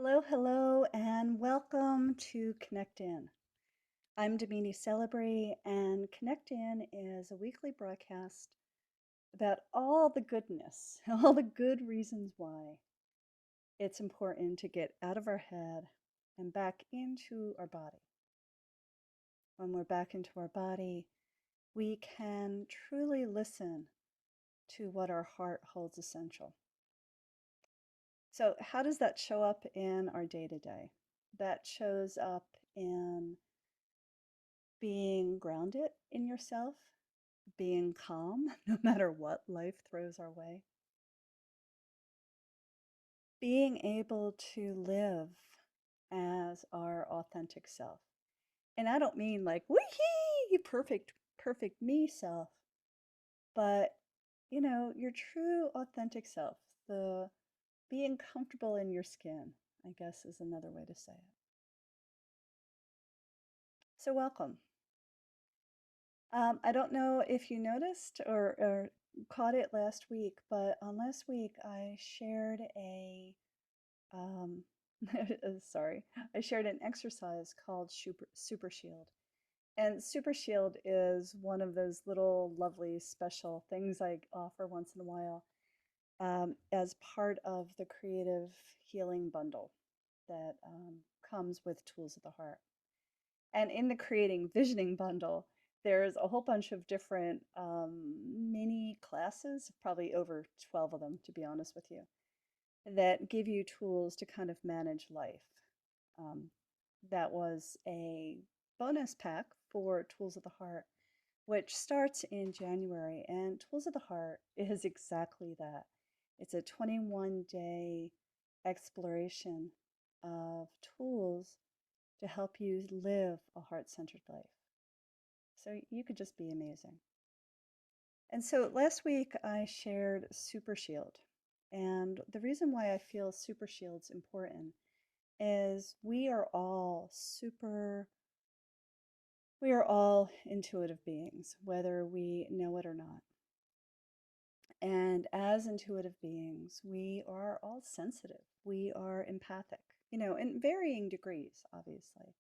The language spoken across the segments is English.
Hello, hello, and welcome to Connect In. I'm Damini Celebrate, and Connect In is a weekly broadcast about all the goodness, all the good reasons why it's important to get out of our head and back into our body. When we're back into our body, we can truly listen to what our heart holds essential. So, how does that show up in our day to day? That shows up in being grounded in yourself, being calm no matter what life throws our way, being able to live as our authentic self. And I don't mean like, wee perfect me self, but your true authentic self, the being comfortable in your skin, I guess is another way to say it. So, welcome. I don't know if you noticed or caught it last week, but on last week I shared um, sorry, I shared an exercise called Super Shield. And Super Shield is one of those little lovely special things I offer once in a while as part of the Creative Healing Bundle that comes with Tools of the Heart. And in the Creating Visioning bundle, there's a whole bunch of different mini classes, probably over 12 of them, to be honest with you, that give you tools to kind of manage life. Um, that was a bonus pack for Tools of the Heart, which starts in January. And Tools of the Heart is exactly that. It's a 21-day exploration of tools to help you live a heart-centered life. So you could just be amazing. And so last week I shared Super Shield. And the reason why I feel Super Shield's important is we are all intuitive beings, whether we know it or not. And as intuitive beings, we are all sensitive. We are empathic, in varying degrees, obviously.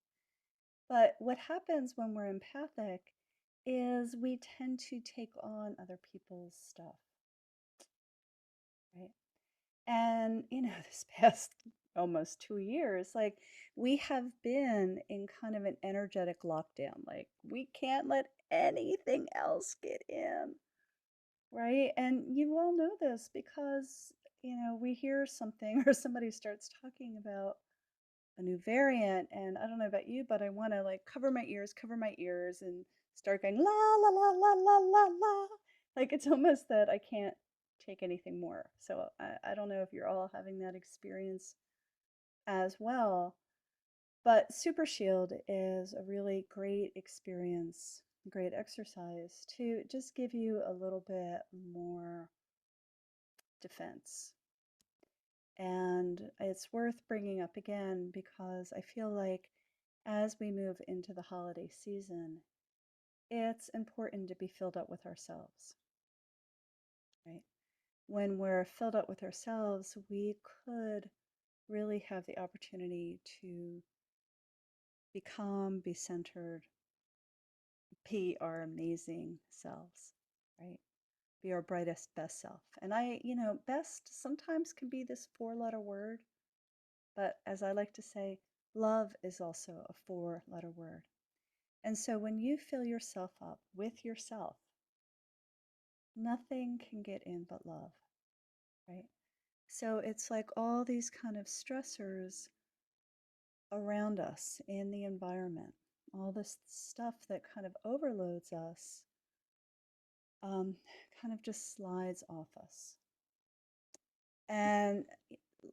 But what happens when we're empathic is we tend to take on other people's stuff, right? And, this past almost 2 years, like we have been in kind of an energetic lockdown. Like we can't let anything else get in, right? And you all know this because, we hear something or somebody starts talking about a new variant, and I don't know about you, but I want to like cover my ears and start going la la la la la la la. Like it's almost that I can't take anything more. So I don't know if you're all having that experience as well. But Super Shield is a really great experience, great exercise to just give you a little bit more defense. And it's worth bringing up again because I feel like as we move into the holiday season, it's important to be filled up with ourselves, right? When we're filled up with ourselves, we could really have the opportunity to be calm, be centered, be our amazing selves, right? Be our brightest, best self. And best sometimes can be this four-letter word, but as I like to say, love is also a four-letter word. And so when you fill yourself up with yourself, nothing can get in but love, right? So it's like all these kind of stressors around us in the environment, all this stuff that kind of overloads us, um, kind of just slides off us. And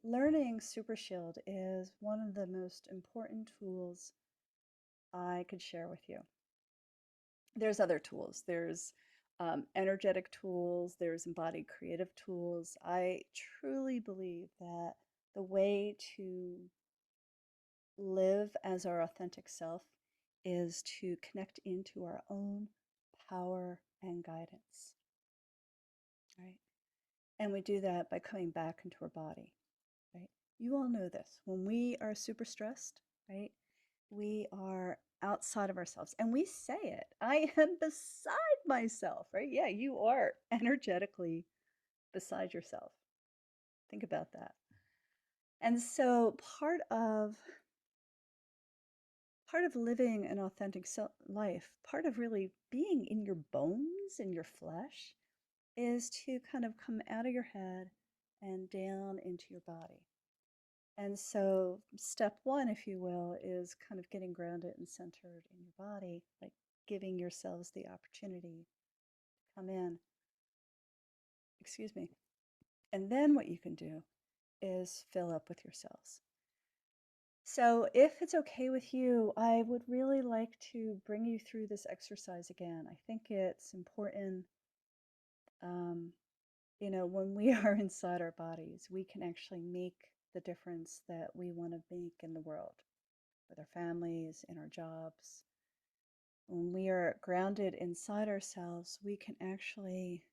learning Super Shield is one of the most important tools I could share with you. There's other tools. There's energetic tools, there's embodied creative tools. I truly believe that the way to live as our authentic self is to connect into our own power and guidance, right? And we do that by coming back into our body, right? You all know this. When we are super stressed, right? We are outside of ourselves and we say it. I am beside myself, right? Yeah, you are energetically beside yourself. Think about that. And so part of living an authentic life, part of really being in your bones, in your flesh, is to kind of come out of your head and down into your body. And so, step one, if you will, is kind of getting grounded and centered in your body, like giving yourselves the opportunity to come in. Excuse me. And then what you can do is fill up with yourselves. So, if it's okay with you, I would really like to bring you through this exercise again. I think it's important. Um, when we are inside our bodies, we can actually make the difference that we want to make in the world, with our families, in our jobs. When we are grounded inside ourselves, we can actually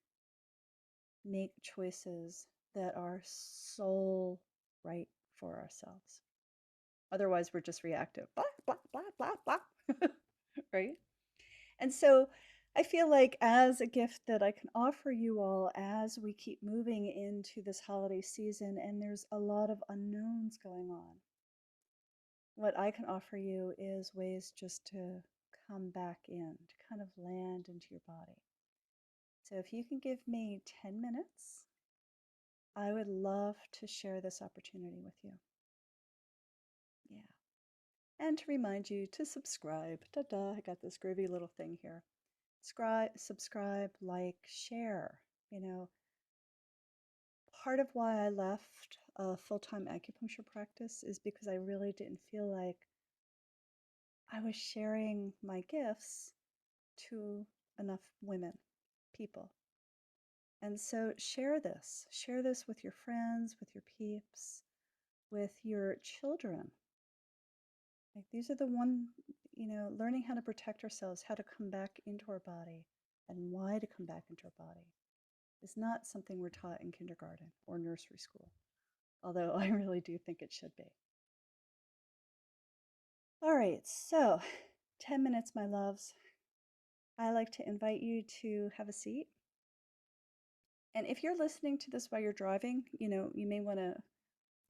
make choices that are soul right for ourselves. Otherwise, we're just reactive. Blah, blah, blah, blah, blah. Right? And so I feel like as a gift that I can offer you all as we keep moving into this holiday season, and there's a lot of unknowns going on, what I can offer you is ways just to come back in, to kind of land into your body. So if you can give me 10 minutes, I would love to share this opportunity with you. Yeah. And to remind you to subscribe. Ta-da, I got this groovy little thing here. Subscribe, like, share. You know, part of why I left a full-time acupuncture practice is because I really didn't feel like I was sharing my gifts to enough women, people. And so share this with your friends, with your peeps, with your children. Like these are the one, learning how to protect ourselves, how to come back into our body, and why to come back into our body is not something we're taught in kindergarten or nursery school, although I really do think it should be. All right, so 10 minutes, my loves. I like to invite you to have a seat. And if you're listening to this while you're driving, you may want to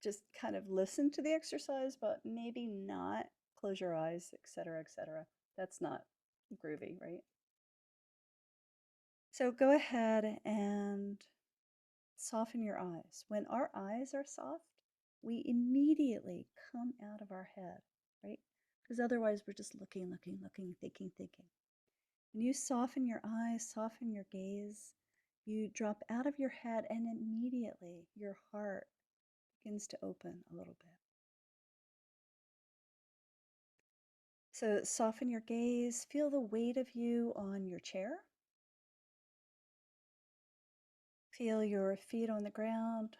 just kind of listen to the exercise, but maybe not close your eyes, etc., etc. That's not groovy, right? So go ahead and soften your eyes. When our eyes are soft, we immediately come out of our head, right? Because otherwise we're just looking, looking, looking, thinking, thinking. When you soften your eyes, soften your gaze, you drop out of your head and immediately your heart begins to open a little bit. So soften your gaze, feel the weight of you on your chair. Feel your feet on the ground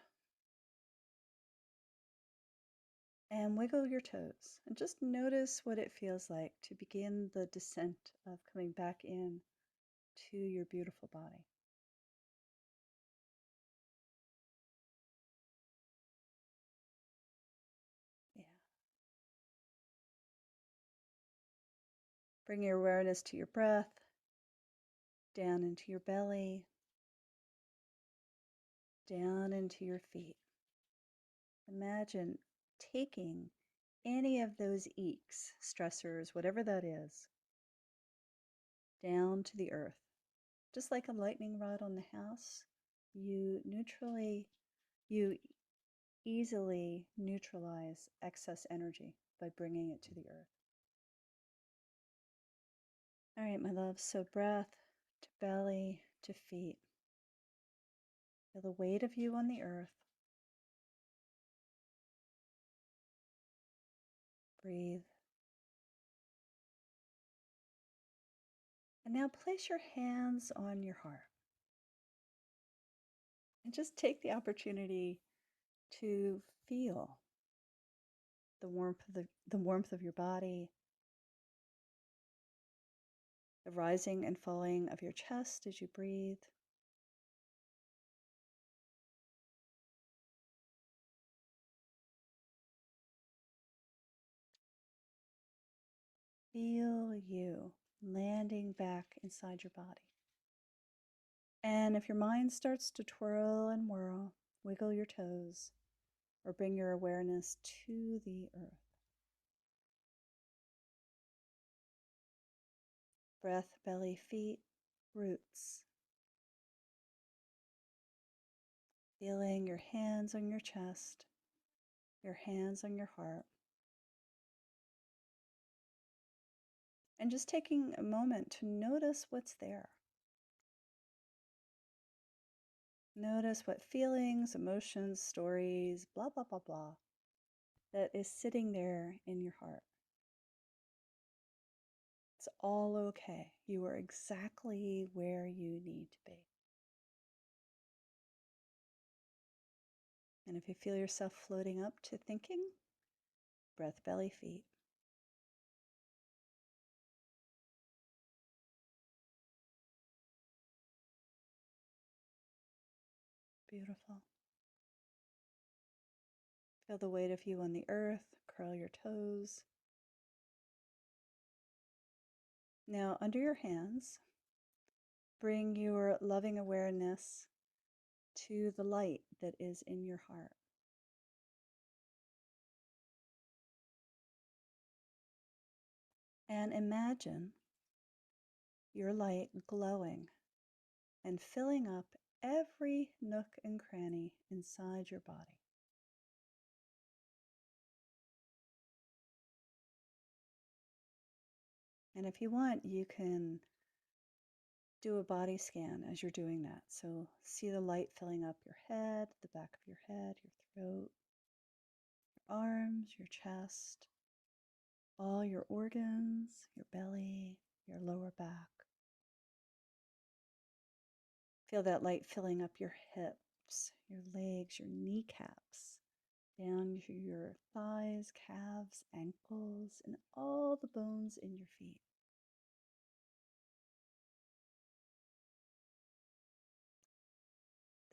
and wiggle your toes. And just notice what it feels like to begin the descent of coming back in to your beautiful body. Yeah. Bring your awareness to your breath, down into your belly, down into your feet. Imagine taking any of those eeks, stressors, whatever that is, down to the earth. Just like a lightning rod on the house, you easily neutralize excess energy by bringing it to the earth. All right, my love, so breath to belly to feet. Feel the weight of you on the earth. Breathe. And now place your hands on your heart. And just take the opportunity to feel the warmth of your body, the rising and falling of your chest as you breathe. Feel you landing back inside your body. And if your mind starts to twirl and whirl, wiggle your toes or bring your awareness to the earth. Breath, belly, feet, roots. Feeling your hands on your chest, your hands on your heart. And just taking a moment to notice what's there. Notice what feelings, emotions, stories, blah, blah, blah, blah, that is sitting there in your heart. It's all okay. You are exactly where you need to be. And if you feel yourself floating up to thinking, breath, belly, feet. Beautiful. Feel the weight of you on the earth. Curl your toes. Now, under your hands, bring your loving awareness to the light that is in your heart. And imagine your light glowing and filling up every nook and cranny inside your body. And if you want, you can do a body scan as you're doing that. So see the light filling up your head, the back of your head, your throat, your arms, your chest, all your organs, your belly, your lower back. Feel that light filling up your hips, your legs, your kneecaps, down to your thighs, calves, ankles, and all the bones in your feet.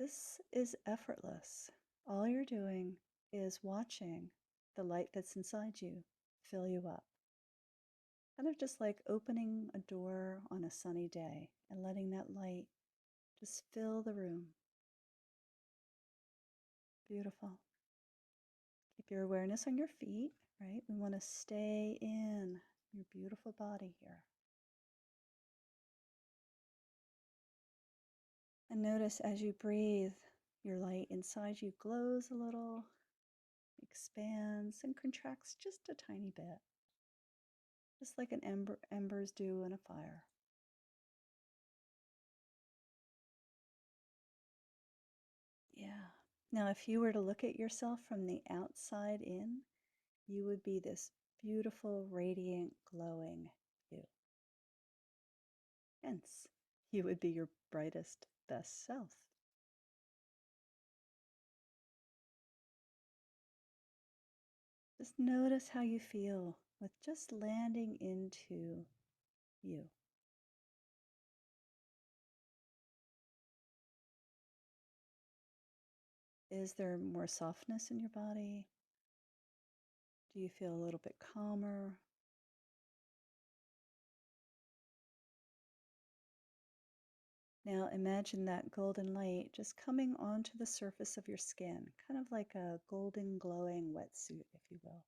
This is effortless. All you're doing is watching the light that's inside you fill you up. Kind of just like opening a door on a sunny day and letting that light just fill the room. Beautiful. Keep your awareness on your feet, right? We want to stay in your beautiful body here. And notice as you breathe, your light inside you glows a little, expands and contracts just a tiny bit, just like embers do in a fire. Yeah. Now, if you were to look at yourself from the outside in, you would be this beautiful, radiant, glowing you. Hence, you would be your brightest, best self. Just notice how you feel with just landing into you. Is there more softness in your body? Do you feel a little bit calmer? Now imagine that golden light just coming onto the surface of your skin, kind of like a golden glowing wetsuit, if you will.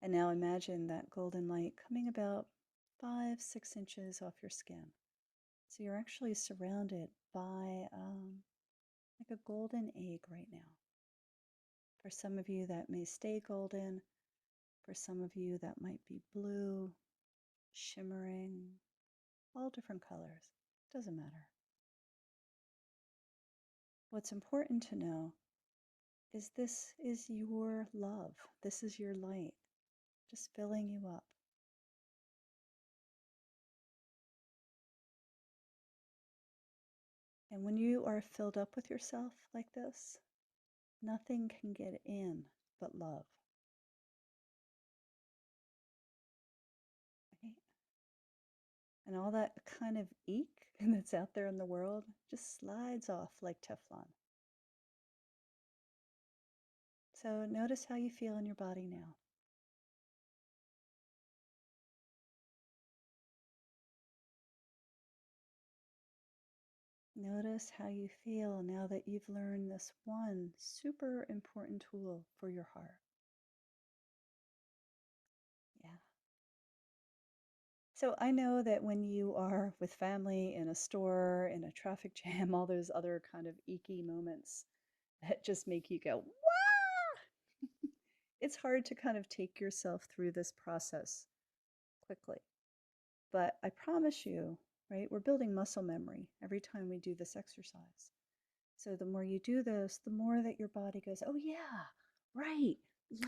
And now imagine that golden light coming about 5-6 inches off your skin. So you're actually surrounded by like a golden egg right now. For some of you, that may stay golden. For some of you, that might be blue, shimmering, all different colors. Doesn't matter. What's important to know is this is your love. This is your light, just filling you up. And when you are filled up with yourself like this, nothing can get in but love. Right? And all that kind of eek that's out there in the world just slides off like Teflon. So notice how you feel in your body now. Notice how you feel now that you've learned this one super important tool for your heart. Yeah. So I know that when you are with family in a store, in a traffic jam, all those other kind of icky moments that just make you go, "Wah!" It's hard to kind of take yourself through this process quickly. But I promise you, right, we're building muscle memory every time we do this exercise. So the more you do this, the more that your body goes, oh, yeah, right,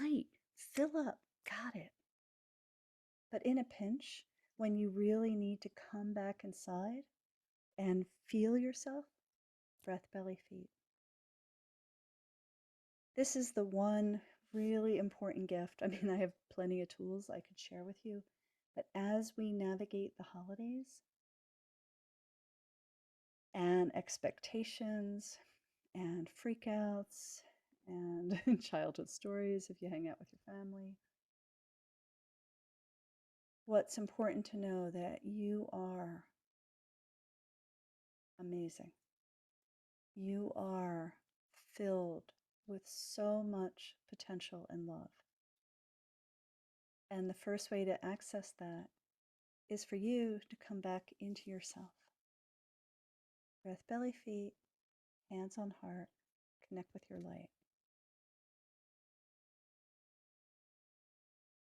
light, fill up, got it. But in a pinch, when you really need to come back inside and feel yourself, breath, belly, feet. This is the one really important gift. I mean, I have plenty of tools I could share with you, but as we navigate the holidays and expectations and freakouts and childhood stories if you hang out with your family, what's important to know that you are amazing. You are filled with so much potential and love. And the first way to access that is for you to come back into yourself. Breath, belly, feet, hands on heart, connect with your light.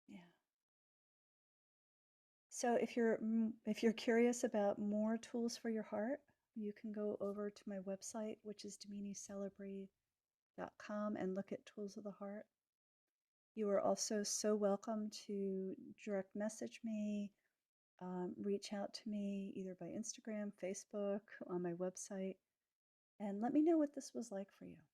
Yeah. So if you're curious about more tools for your heart, you can go over to my website, which is DominiCelebri.com, and look at Tools of the Heart. You are also so welcome to direct message me, reach out to me either by Instagram, Facebook, on my website, and let me know what this was like for you.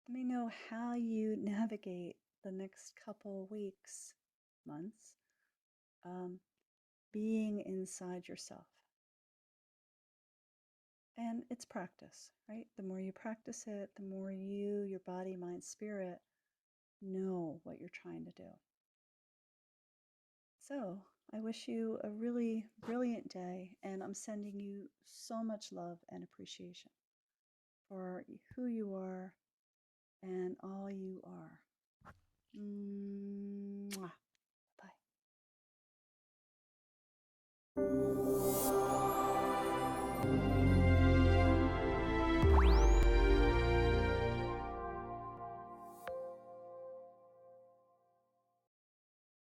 Let me know how you navigate the next couple weeks, months, being inside yourself. And it's practice, right? The more you practice it, the more you, your body, mind, spirit, know what you're trying to do. So I wish you a really brilliant day, and I'm sending you so much love and appreciation for who you are and all you are. Mwah. Bye.